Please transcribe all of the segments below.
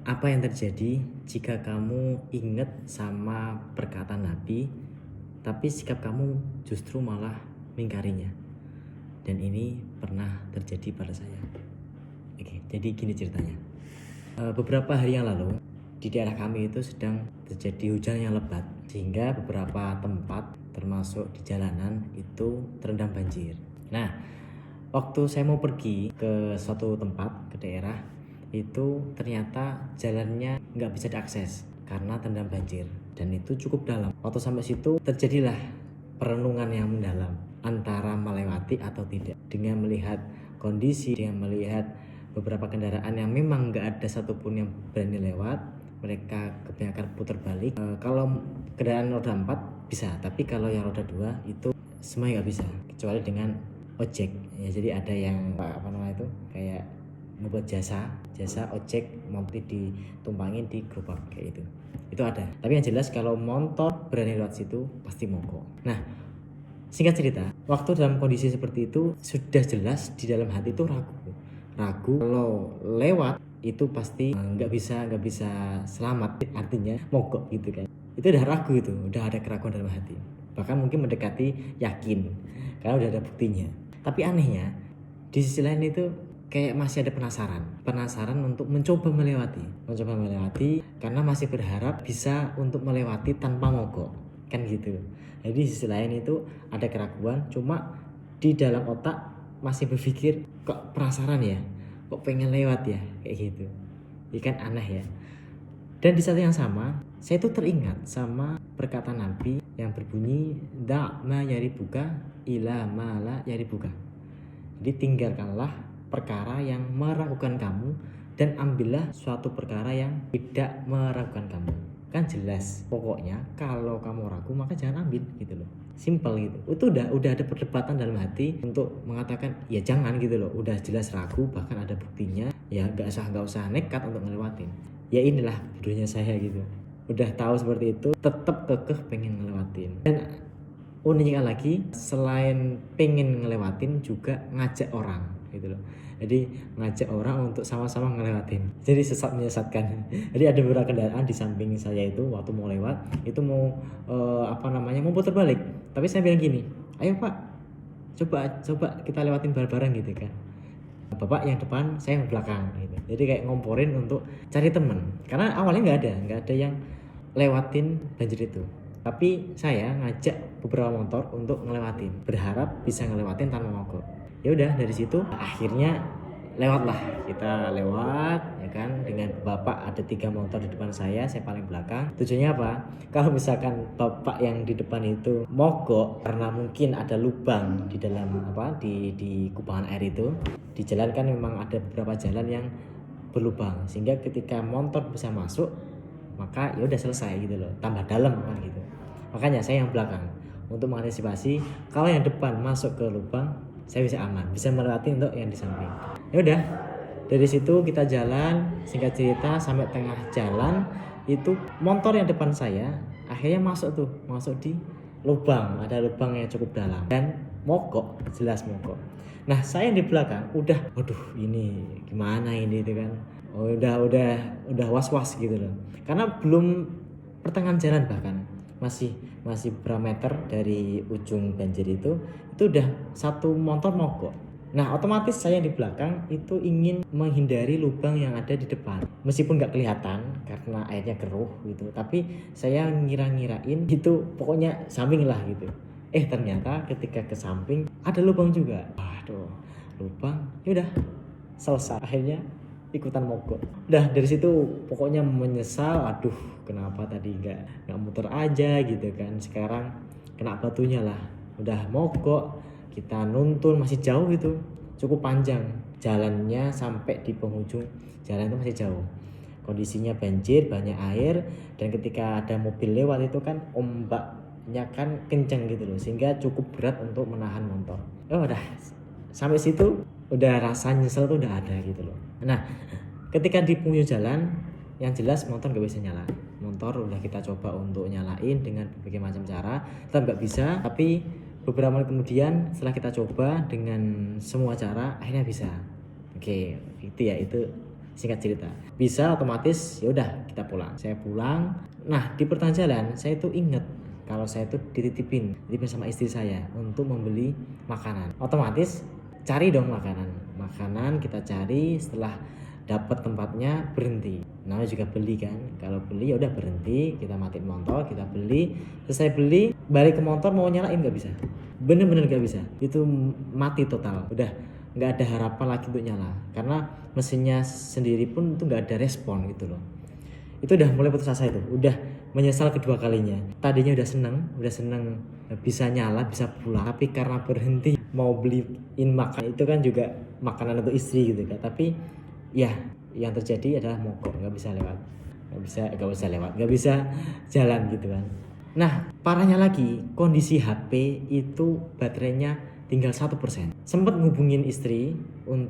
Apa yang terjadi jika kamu ingat sama perkataan Nabi, tapi sikap kamu justru malah mengingkarinya? Dan ini pernah terjadi pada saya. Oke, jadi gini ceritanya. Beberapa hari yang lalu, di daerah kami itu sedang terjadi hujan yang lebat, sehingga beberapa tempat, termasuk di jalanan, itu terendam banjir. Nah, waktu saya mau pergi ke suatu tempat, ke daerah, itu ternyata jalannya nggak bisa diakses karena terendam banjir, dan itu cukup dalam. Waktu sampai situ terjadilah perenungan yang mendalam antara melewati atau tidak. Dengan melihat kondisi, dengan melihat beberapa kendaraan yang memang nggak ada satupun yang berani lewat, mereka kebanyakan putar balik. Kalau kendaraan roda 4 bisa, tapi kalau yang roda 2 itu semuanya nggak bisa, kecuali dengan ojek ya. Jadi ada yang apa namanya itu kayak membuat jasa ojek, mampu ditumpangin di gerobak kayak itu ada. Tapi yang jelas kalau motor berani lewat situ pasti mogok. Nah, singkat cerita, waktu dalam kondisi seperti itu sudah jelas di dalam hati itu ragu kalau lewat itu pasti nggak bisa selamat, artinya mogok gitu kan. Itu udah ragu, itu udah ada keraguan dalam hati, bahkan mungkin mendekati yakin karena udah ada buktinya. Tapi anehnya di sisi lain itu kayak masih ada penasaran untuk mencoba melewati karena masih berharap bisa untuk melewati tanpa mogok kan gitu. Jadi di sisi lain itu ada keraguan, cuma di dalam otak masih berpikir kok penasaran ya, kok pengen lewat ya, kayak gitu. Ini kan aneh ya. Dan di saat yang sama saya itu teringat sama perkataan Nabi yang berbunyi da' ma yaribuka ila ma la yaribuka. Jadi tinggalkanlah perkara yang meragukan kamu dan ambillah suatu perkara yang tidak meragukan kamu. Kan jelas, pokoknya kalau kamu ragu maka jangan ambil gitu loh. Simple gitu. Itu udah ada perdebatan dalam hati untuk mengatakan ya jangan gitu loh. Udah jelas ragu, bahkan ada buktinya. Ya nggak usah nekat untuk ngelewatin. Ya inilah bodohnya saya gitu. Udah tahu seperti itu, tetap kekeh pengen ngelewatin. Dan uniknya lagi, selain pengen ngelewatin juga ngajak orang gitu loh. Jadi ngajak orang untuk sama-sama ngelewatin. Jadi menyesatkan. Jadi ada beberapa kendaraan di samping saya itu waktu mau lewat itu mau mau putar balik. Tapi saya bilang gini, ayo Pak, coba kita lewatin bareng-bareng gitu kan. Bapak yang depan, saya yang belakang gitu. Jadi kayak ngomporin untuk cari temen. Karena awalnya nggak ada yang lewatin banjir itu. Tapi saya ngajak beberapa motor untuk ngelewatin, berharap bisa ngelewatin tanpa mogok. Ya udah, dari situ akhirnya lewatlah, kita lewat ya kan, dengan bapak ada 3 motor di depan saya paling belakang. Tujuannya apa? Kalau misalkan bapak yang di depan itu mogok karena mungkin ada lubang di dalam di kubangan air itu, di jalan kan memang ada beberapa jalan yang berlubang, sehingga ketika motor bisa masuk maka ya udah selesai gitu loh, tambah dalam kan gitu. Makanya saya yang belakang untuk mengantisipasi kalau yang depan masuk ke lubang, saya bisa aman, bisa melewati untuk yang di samping. Ya udah, dari situ kita jalan, singkat cerita sampai tengah jalan itu motor yang depan saya akhirnya masuk di lubang, ada lubang yang cukup dalam dan mogok, jelas mogok. Nah, saya yang di belakang udah waduh ini gimana ini itu kan. Oh, udah was-was gitu loh. Karena belum pertengahan jalan, bahkan masih berapa meter dari ujung banjir itu udah satu motor mogok. Nah, otomatis saya yang di belakang itu ingin menghindari lubang yang ada di depan. Meskipun nggak kelihatan karena airnya keruh gitu, tapi saya ngirain itu pokoknya samping lah gitu. Ternyata ketika ke samping ada lubang juga. Waduh, lubang. Ya udah, selesai. Akhirnya ikutan mogok. Udah dari situ pokoknya menyesal, aduh kenapa tadi nggak muter aja gitu kan. Sekarang kena batunya lah, udah mogok, kita nuntun masih jauh, itu cukup panjang jalannya sampai di penghujung jalan itu masih jauh. Kondisinya banjir, banyak air, dan ketika ada mobil lewat itu kan ombaknya kan kenceng gitu loh, sehingga cukup berat untuk menahan motor. Udah sampai situ udah rasa nyesel tuh udah ada gitu loh. Nah, ketika di penghujung jalan yang jelas motor gak bisa nyala. Motor udah kita coba untuk nyalain dengan berbagai macam cara, tetap gak bisa. Tapi beberapa menit kemudian setelah kita coba dengan semua cara akhirnya bisa. Oke, itu Singkat cerita, bisa otomatis ya udah kita pulang. Saya pulang. Nah di pertengahan jalan saya itu inget kalau saya itu dititipin sama istri saya untuk membeli makanan. Otomatis cari dong makanan kita cari, setelah dapat tempatnya berhenti. Namanya juga beli kan, kalau beli ya udah berhenti, kita matiin motor, kita beli. Selesai beli, balik ke motor mau nyalain nggak bisa, bener-bener nggak bisa, itu mati total, udah nggak ada harapan lagi untuk nyala karena mesinnya sendiri pun itu nggak ada respon gitu loh. Itu udah mulai putus asa, itu udah menyesal kedua kalinya. Tadinya udah seneng bisa nyala, bisa pulang, tapi karena berhenti mau beliin makan, itu kan juga makanan untuk istri gitu kan, tapi ya yang terjadi adalah mogok, nggak bisa jalan gitu kan. Nah parahnya lagi, kondisi HP itu baterainya tinggal 1%. Sempat ngubungin istri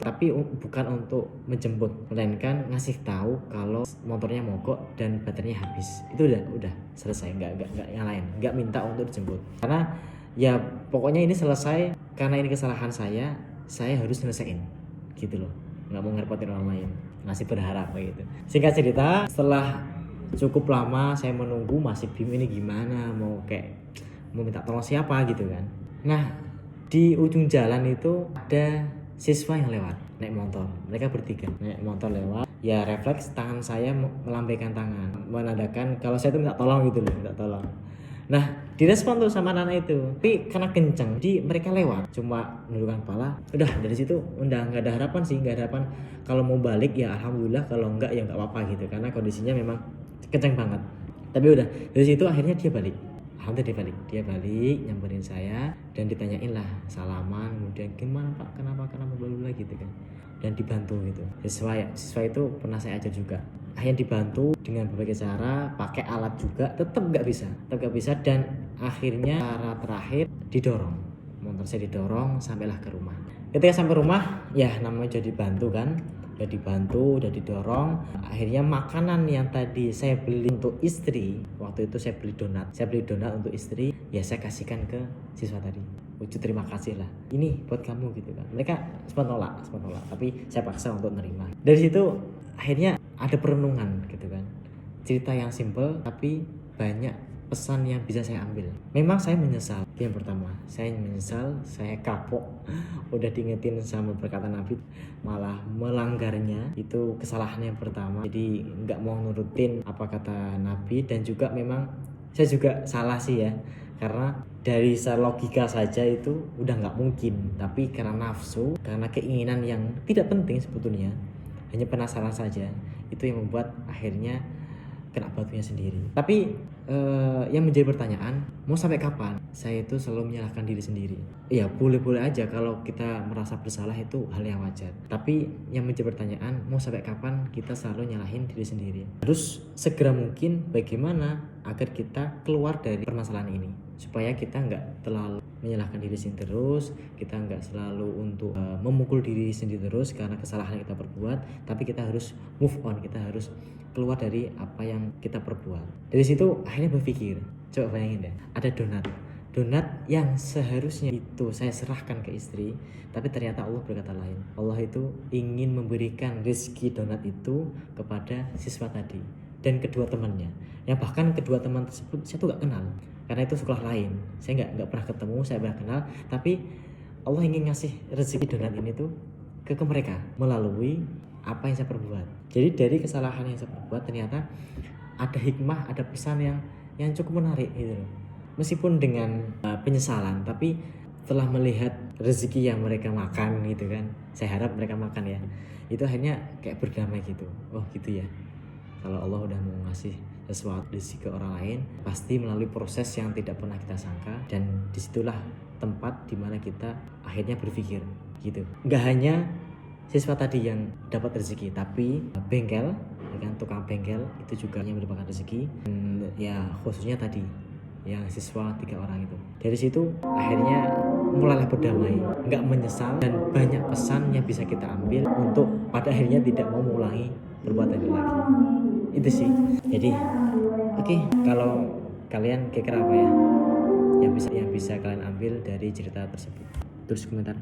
tapi bukan untuk menjemput, melainkan ngasih tahu kalau motornya mogok dan baterainya habis. Itu udah selesai, nggak yang lain, nggak minta untuk dijemput karena ya pokoknya ini selesai karena ini kesalahan saya harus selesaiin gitu loh, nggak mau ngerepotin orang lain, masih berharap kayak gitu. Singkat cerita, setelah cukup lama saya menunggu, masih bingung ini gimana, mau minta tolong siapa gitu kan. Nah di ujung jalan itu ada siswa yang lewat naik motor, mereka bertiga naik motor lewat, ya refleks tangan saya melambaikan tangan menandakan kalau saya itu minta tolong gitu loh, minta tolong. Nah direspon tuh sama anak itu, tapi karena kenceng mereka lewat cuma menundukkan kepala. Udah dari situ udah nggak ada harapan sih, nggak ada harapan. Kalau mau balik ya alhamdulillah, kalau enggak ya nggak apa-apa gitu karena kondisinya memang kenceng banget. Tapi udah dari situ akhirnya dia balik, alhamdulillah dia balik nyamperin saya dan ditanyain lah, salaman, kemudian gimana Pak, kenapa baru lagi gitu kan, dan dibantu gitu. Siswa itu pernah saya ajar juga, akhirnya dibantu dengan berbagai cara, pakai alat juga, tetap nggak bisa dan akhirnya cara terakhir didorong, motor saya didorong sampailah ke rumah. Ketika sampai rumah ya namanya jadi dibantu kan, udah didorong, akhirnya makanan yang tadi saya beli untuk istri, waktu itu saya beli donat untuk istri, ya saya kasihkan ke siswa tadi, wujud terima kasih lah, ini buat kamu gitu kan. Mereka sempat nolak, tapi saya paksa untuk nerima. Dari situ akhirnya ada perenungan gitu kan, cerita yang simple tapi banyak pesan yang bisa saya ambil. Memang saya menyesal, yang pertama saya menyesal, saya kapok udah diingetin sama perkataan Nabi malah melanggarnya, itu kesalahan yang pertama. Jadi nggak mau nurutin apa kata Nabi, dan juga memang saya juga salah sih ya, karena dari logika saja itu udah nggak mungkin, tapi karena nafsu, karena keinginan yang tidak penting sebetulnya, hanya penasaran saja, itu yang membuat akhirnya kena batunya sendiri. Tapi yang menjadi pertanyaan, mau sampai kapan saya itu selalu menyalahkan diri sendiri? Ya boleh-boleh aja kalau kita merasa bersalah, itu hal yang wajar. Tapi yang menjadi pertanyaan, mau sampai kapan kita selalu nyalahin diri sendiri? Harus segera mungkin bagaimana agar kita keluar dari permasalahan ini, supaya kita nggak terlalu menyalahkan diri sendiri terus, kita nggak selalu untuk memukul diri sendiri terus karena kesalahan yang kita perbuat, tapi kita harus move on, kita harus keluar dari apa yang kita perbuat. Dari situ akhirnya berpikir, coba bayangin deh, ada donat yang seharusnya itu saya serahkan ke istri, tapi ternyata Allah berkata lain. Allah itu ingin memberikan rezeki donat itu kepada siswa tadi dan kedua temannya, yang bahkan kedua teman tersebut saya tuh gak kenal, karena itu sekolah lain, saya nggak pernah ketemu, saya pernah kenal, tapi Allah ingin ngasih rezeki donat ini tuh ke mereka melalui apa yang saya perbuat. Jadi dari kesalahan yang saya perbuat ternyata ada hikmah, ada pesan yang cukup menarik gitu loh. Meskipun dengan penyesalan, tapi setelah melihat rezeki yang mereka makan gitu kan, saya harap mereka makan ya, itu akhirnya kayak berdamai gitu. Oh gitu ya, kalau Allah udah mau ngasih sesuatu rezeki ke orang lain, pasti melalui proses yang tidak pernah kita sangka, dan disitulah tempat dimana kita akhirnya berpikir gitu. Nggak hanya siswa tadi yang dapat rezeki, tapi bengkel, ya kan, tukang bengkel itu juga yang mendapatkan rezeki. Ya khususnya tadi yang siswa 3 orang itu. Dari situ akhirnya mulailah berdamai, nggak menyesal, dan banyak pesan yang bisa kita ambil untuk pada akhirnya tidak mau mengulangi perbuatan itu lagi. Itu sih. Jadi oke, kalau kalian kira-kira apa ya yang bisa kalian ambil dari cerita tersebut? Tulis komentar.